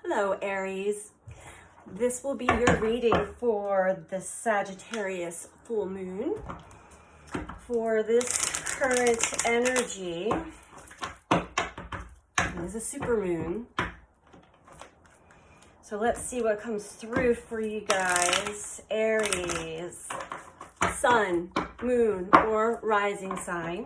Hello, Aries. This will be your reading for the Sagittarius full moon. For this current energy, it is a super moon. So let's see what comes through for you guys. Aries, sun, moon, or rising sign.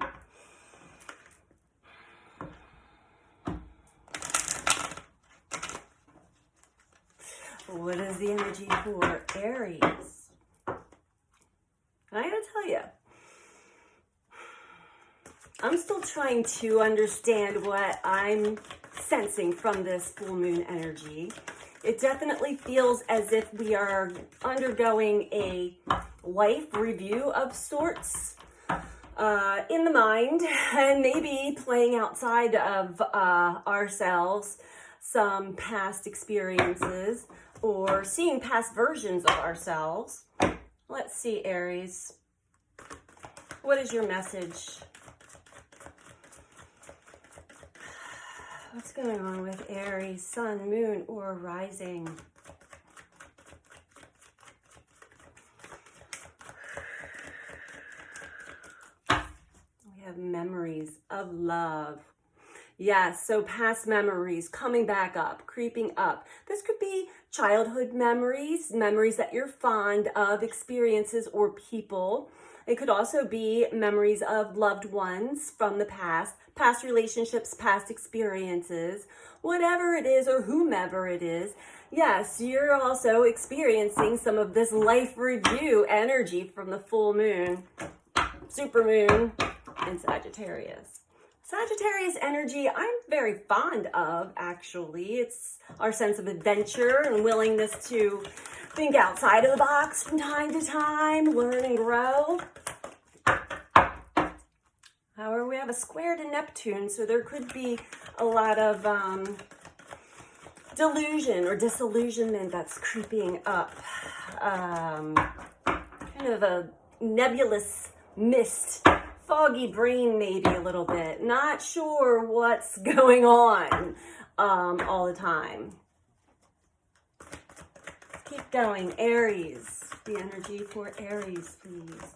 What is the energy for Aries? And I gotta tell you, I'm still trying to understand what I'm sensing from this full moon energy. It definitely feels as if we are undergoing a life review of sorts in the mind, and maybe playing outside of ourselves some past experiences, or seeing past versions of ourselves. Let's see, Aries. What is your message? What's going on with Aries, sun, moon, or rising? We have memories of love. Yes, so past memories coming back up, creeping up. This could be childhood memories, memories that you're fond of, experiences or people. It could also be memories of loved ones from the past relationships, past experiences, whatever it is or whomever it is. Yes, you're also experiencing some of this life review energy from the full moon, super moon in Sagittarius. Sagittarius energy, I'm very fond of, actually. It's our sense of adventure and willingness to think outside of the box from time to time, learn and grow. However, we have a square to Neptune, so there could be a lot of delusion or disillusionment that's creeping up. Kind of a nebulous mist. Foggy brain, maybe a little bit. Not sure what's going on all the time. Keep going. Aries. The energy for Aries, please.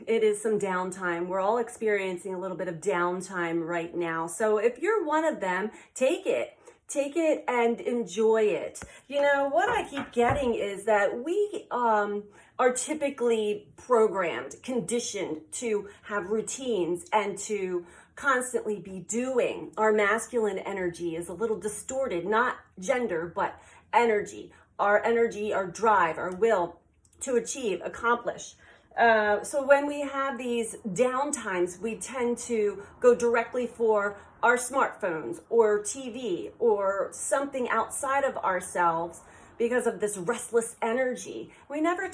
It is some downtime. We're all experiencing a little bit of downtime right now. So if you're one of them, take it. Take it and enjoy it. You know, what I keep getting is that we are typically programmed, conditioned to have routines and to constantly be doing. Our masculine energy is a little distorted, not gender, but energy. Our energy, our drive, our will to achieve, accomplish. So when we have these downtimes, we tend to go directly for our smartphones or TV or something outside of ourselves because of this restless energy. We never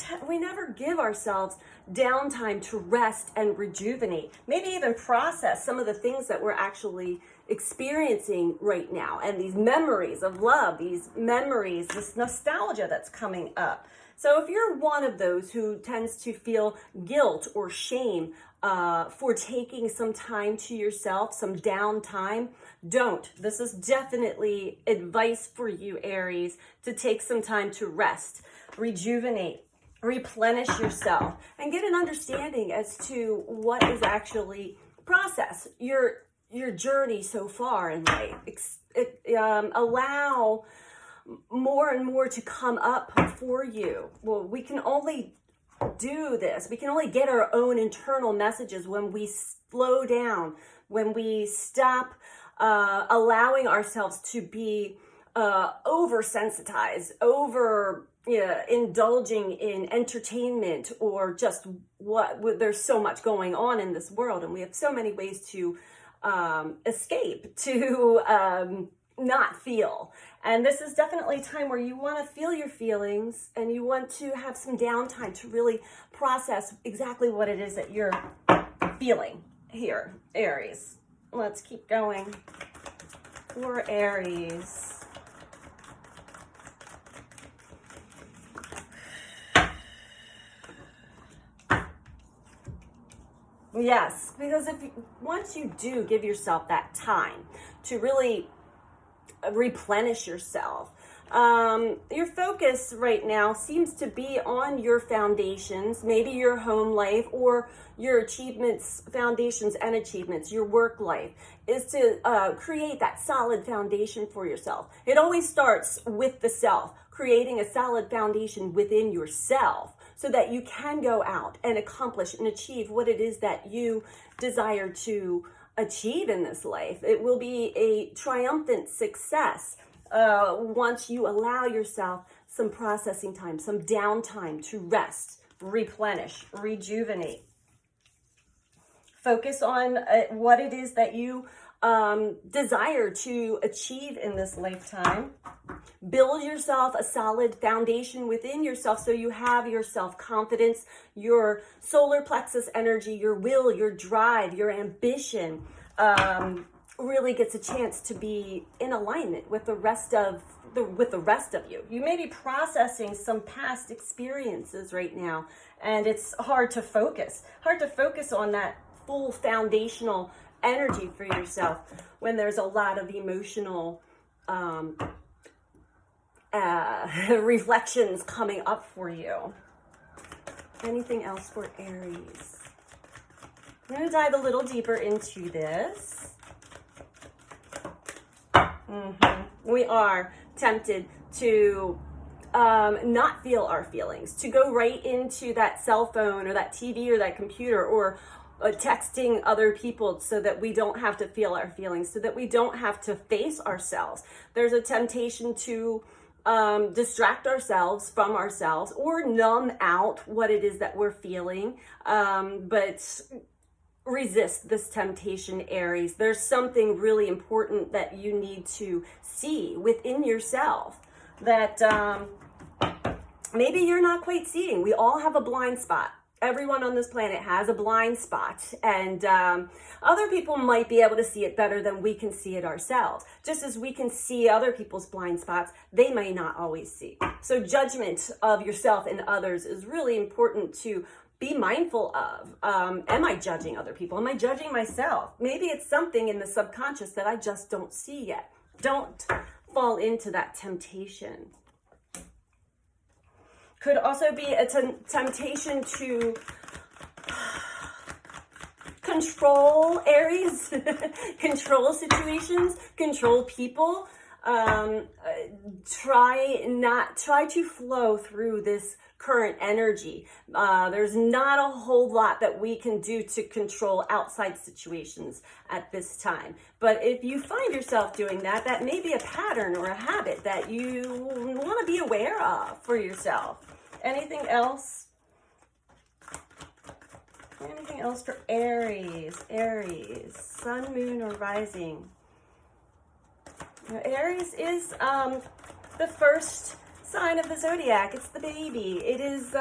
give ourselves downtime to rest and rejuvenate, maybe even process some of the things that we're actually experiencing right now, and these memories of love, these memories, this nostalgia that's coming up. So if you're one of those who tends to feel guilt or shame for taking some time to yourself, some downtime, don't. This is definitely advice for you, Aries, to take some time to rest, rejuvenate, replenish yourself, and get an understanding as to what is actually process your journey so far in life. Allow more and more to come up for you. Well, we can only do this. We can only get our own internal messages when we slow down, when we stop allowing ourselves to be oversensitized, indulging in entertainment, or just there's so much going on in this world, and we have so many ways to escape, to not feel. And this is definitely a time where you want to feel your feelings, and you want to have some downtime to really process exactly what it is that you're feeling here, Aries. Let's keep going. For Aries. Yes, because once you do give yourself that time to really replenish yourself, your focus right now seems to be on your foundations, maybe your home life or your achievements, foundations and achievements, your work life, is to create that solid foundation for yourself. It always starts with the self, creating a solid foundation within yourself so that you can go out and accomplish and achieve what it is that you desire to achieve in this life. It will be a triumphant success once you allow yourself some processing time, some downtime to rest, replenish, rejuvenate. Focus on what it is that you desire to achieve in this lifetime. Build yourself a solid foundation within yourself so you have your self-confidence, your solar plexus energy, your will, your drive, your ambition really gets a chance to be in alignment with the rest of you. You may be processing some past experiences right now, and it's hard to focus on that full foundational energy for yourself when there's a lot of emotional reflections coming up for you. Anything else for Aries? I'm going to dive a little deeper into this. We are tempted to not feel our feelings, to go right into that cell phone or that TV or that computer or texting other people so that we don't have to feel our feelings, so that we don't have to face ourselves. There's a temptation to distract ourselves from ourselves or numb out what it is that we're feeling, but resist this temptation, Aries. There's something really important that you need to see within yourself that maybe you're not quite seeing. We all have a blind spot. Everyone on this planet has a blind spot, and other people might be able to see it better than we can see it ourselves. Just as we can see other people's blind spots, they may not always see. So judgment of yourself and others is really important to be mindful of. Am I judging other people? Am I judging myself? Maybe it's something in the subconscious that I just don't see yet. Don't fall into that temptation. Could also be a temptation to control, Aries, control situations, control people. Try to flow through this current energy. There's not a whole lot that we can do to control outside situations at this time. But if you find yourself doing that, that may be a pattern or a habit that you want to be aware of for yourself. Anything else? Anything else for Aries? Aries, sun, moon, or rising? Now, Aries is the first sign of the zodiac. It's the baby. It is,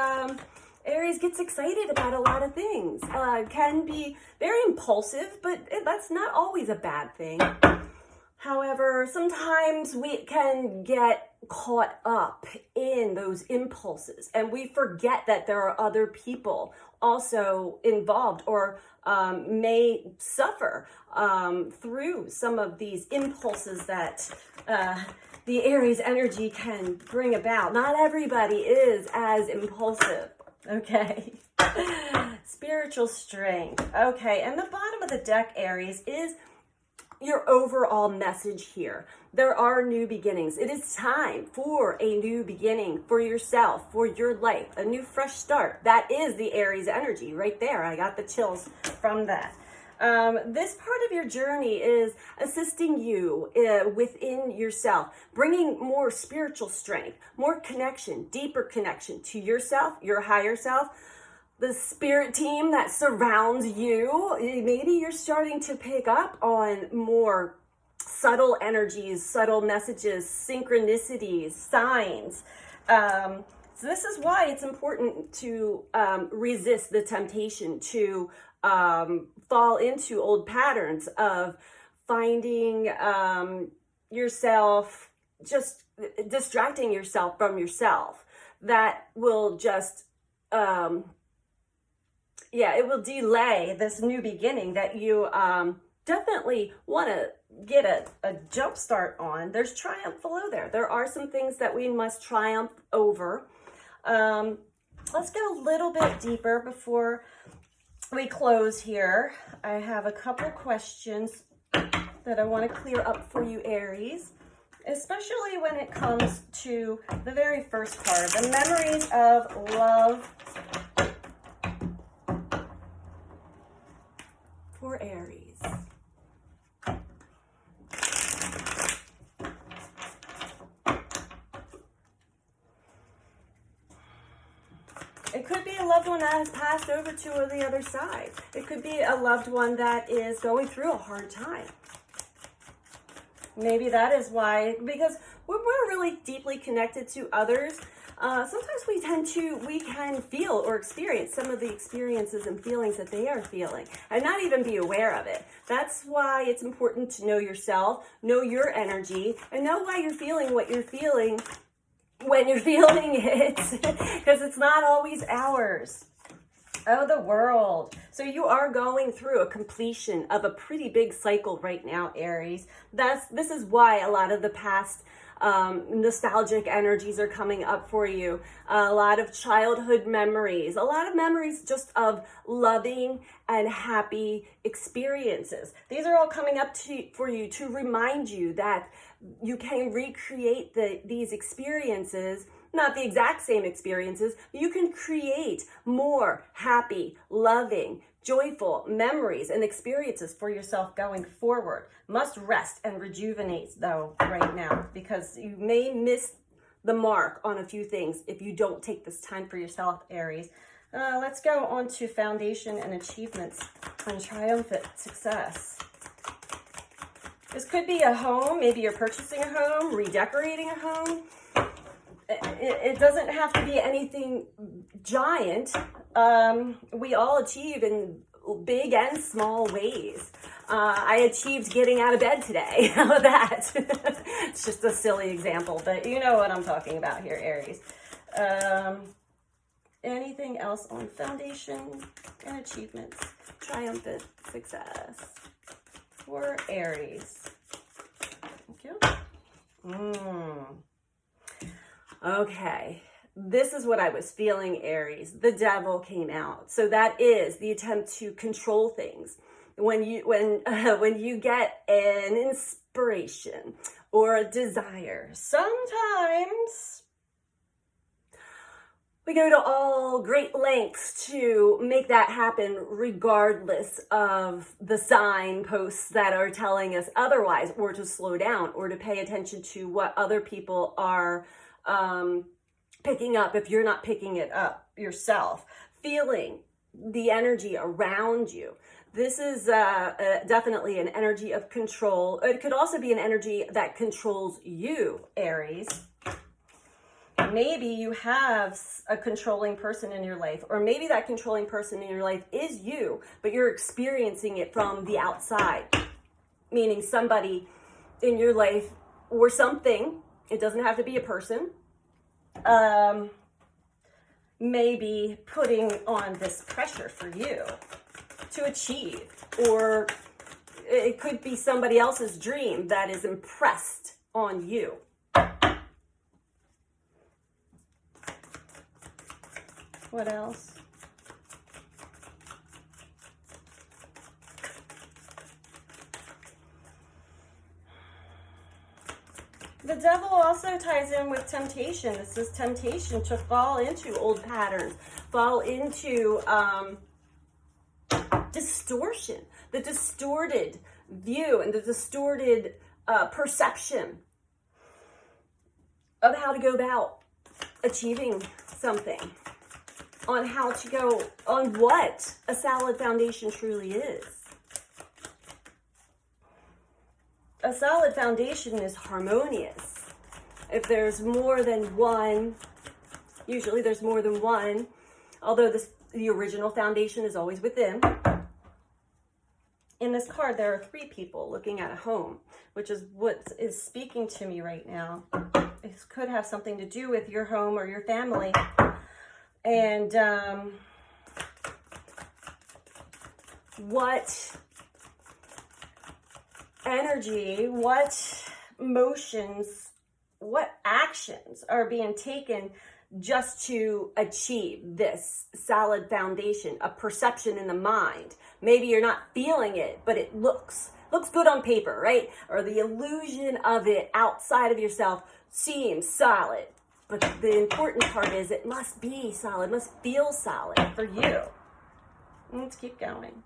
Aries gets excited about a lot of things. Can be very impulsive, but that's not always a bad thing. However, sometimes we can get caught up in those impulses and we forget that there are other people also involved or may suffer through some of these impulses that the Aries energy can bring about. Not everybody is as impulsive, okay? Spiritual strength. Okay, and the bottom of the deck, Aries, is your overall message here. There are new beginnings. It is time for a new beginning for yourself, for your life, a new fresh start. That is the Aries energy right there. I got the chills from that. This part of your journey is assisting you within yourself, bringing more spiritual strength, more connection, deeper connection to yourself, your higher self, the spirit team that surrounds you. Maybe you're starting to pick up on more subtle energies, subtle messages, synchronicities, signs. So this is why it's important to resist the temptation to fall into old patterns of finding yourself, just distracting yourself from yourself. That will just yeah, it will delay this new beginning that you definitely want to get a jump start on. There's triumph below there. There are some things that we must triumph over. Let's get a little bit deeper before we close here. I have a couple questions that I want to clear up for you, Aries, especially when it comes to the very first card, the memories of love for Aries. It could be a loved one that has passed over to the other side. It could be a loved one that is going through a hard time. Maybe that is why, because when we're really deeply connected to others, sometimes we can feel or experience some of the experiences and feelings that they are feeling and not even be aware of it. That's why it's important to know yourself, know your energy, and know why you're feeling what you're feeling when you're feeling it, because it's not always ours. Oh, the World. So you are going through a completion of a pretty big cycle right now, Aries. This is why a lot of the past nostalgic energies are coming up for you. A lot of childhood memories, a lot of memories just of loving and happy experiences. These are all coming up for you to remind you that you can recreate these experiences, not the exact same experiences. You can create more happy, loving, joyful memories and experiences for yourself going forward. Must rest and rejuvenate though right now, because you may miss the mark on a few things if you don't take this time for yourself, Aries. Let's go on to foundation and achievements and triumphant success. This could be a home. Maybe you're purchasing a home, redecorating a home. It doesn't have to be anything giant. We all achieve in big and small ways. I achieved getting out of bed today. How about that? It's just a silly example, but you know what I'm talking about here, Aries. Anything else on foundation and achievements? Triumphant success for Aries. Thank you. Okay, this is what I was feeling, Aries. The Devil came out. So that is the attempt to control things. When you get an inspiration or a desire, sometimes we go to all great lengths to make that happen, regardless of the signposts that are telling us otherwise, or to slow down, or to pay attention to what other people are picking up if you're not picking it up yourself. Feeling the energy around you. This is definitely an energy of control. It could also be an energy that controls you, Aries. Maybe you have a controlling person in your life, or maybe that controlling person in your life is you, but you're experiencing it from the outside, meaning somebody in your life or something. It doesn't have to be a person. Maybe putting on this pressure for you to achieve, or it could be somebody else's dream that is impressed on you. What else? The Devil also ties in with temptation. This is temptation to fall into old patterns, fall into distortion, the distorted view and the distorted perception of how to go about achieving something, on how to go, on what a solid foundation truly is. A solid foundation is harmonious. If there's more than one, usually there's more than one, although the original foundation is always within. In this card, there are 3 people looking at a home, which is what is speaking to me right now. This could have something to do with your home or your family. And what energy, what motions, what actions are being taken just to achieve this solid foundation, a perception in the mind. Maybe you're not feeling it, but it looks good on paper, right? Or the illusion of it outside of yourself seems solid. But the important part is it must be solid, must feel solid for you. Let's keep going.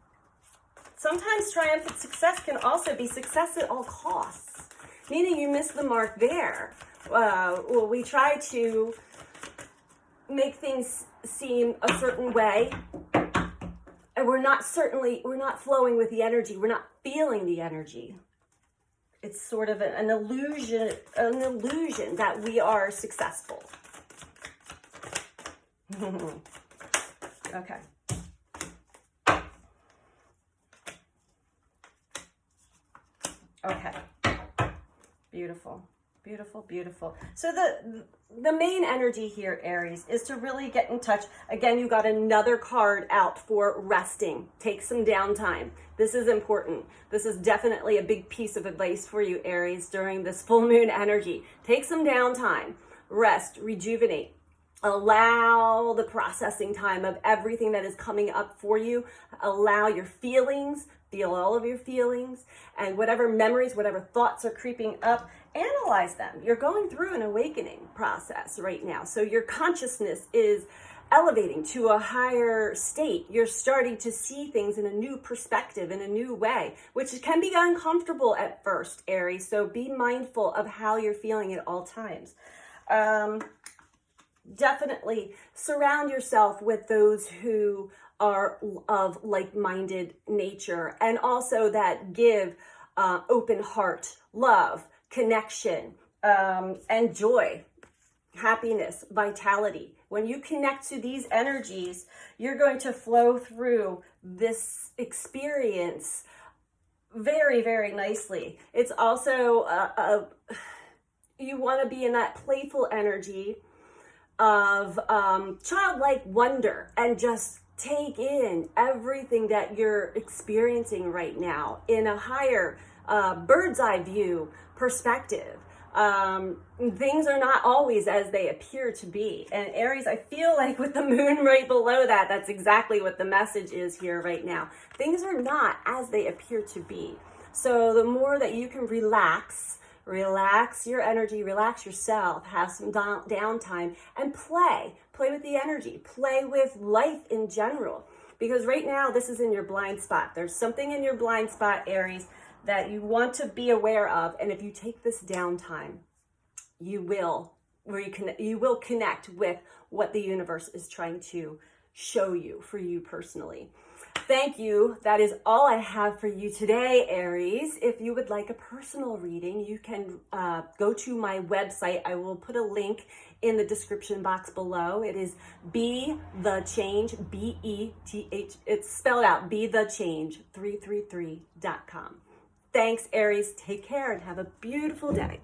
Sometimes triumphant success can also be success at all costs, meaning you miss the mark there. Well, we try to make things seem a certain way, and we're not flowing with the energy. We're not feeling the energy. It's sort of an illusion that we are successful. Okay. Okay. Beautiful. Beautiful, beautiful. So the main energy here, Aries, is to really get in touch. Again, you got another card out for resting. Take some downtime. This is important. This is definitely a big piece of advice for you, Aries, during this full moon energy. Take some downtime. Rest, rejuvenate. Allow the processing time of everything that is coming up for you. Allow your feelings, feel all of your feelings, and whatever memories, whatever thoughts are creeping up, analyze them. You're going through an awakening process right now. So your consciousness is elevating to a higher state. You're starting to see things in a new perspective, in a new way, which can be uncomfortable at first, Aries. So be mindful of how you're feeling at all times. Definitely surround yourself with those who are of like-minded nature, and also that give open heart, love, connection, and joy, happiness, vitality. When you connect to these energies, you're going to flow through this experience very, very nicely. It's also, you want to be in that playful energy of childlike wonder and just take in everything that you're experiencing right now in a higher bird's eye view perspective. Things are not always as they appear to be. And Aries, I feel like with the moon right below that, that's exactly what the message is here right now. Things are not as they appear to be. So the more that you can relax your energy, relax yourself, have some downtime, and play with the energy, play with life in general. Because right now, this is in your blind spot. There's something in your blind spot, Aries, that you want to be aware of. And if you take this downtime, you will connect with what the universe is trying to show you for you personally. Thank you. That is all I have for you today, Aries. If you would like a personal reading, you can go to my website. I will put a link in the description box below. It is Be The Change, B-E-T-H. It's spelled out, BeTheChange333.com. Thanks, Aries. Take care and have a beautiful day.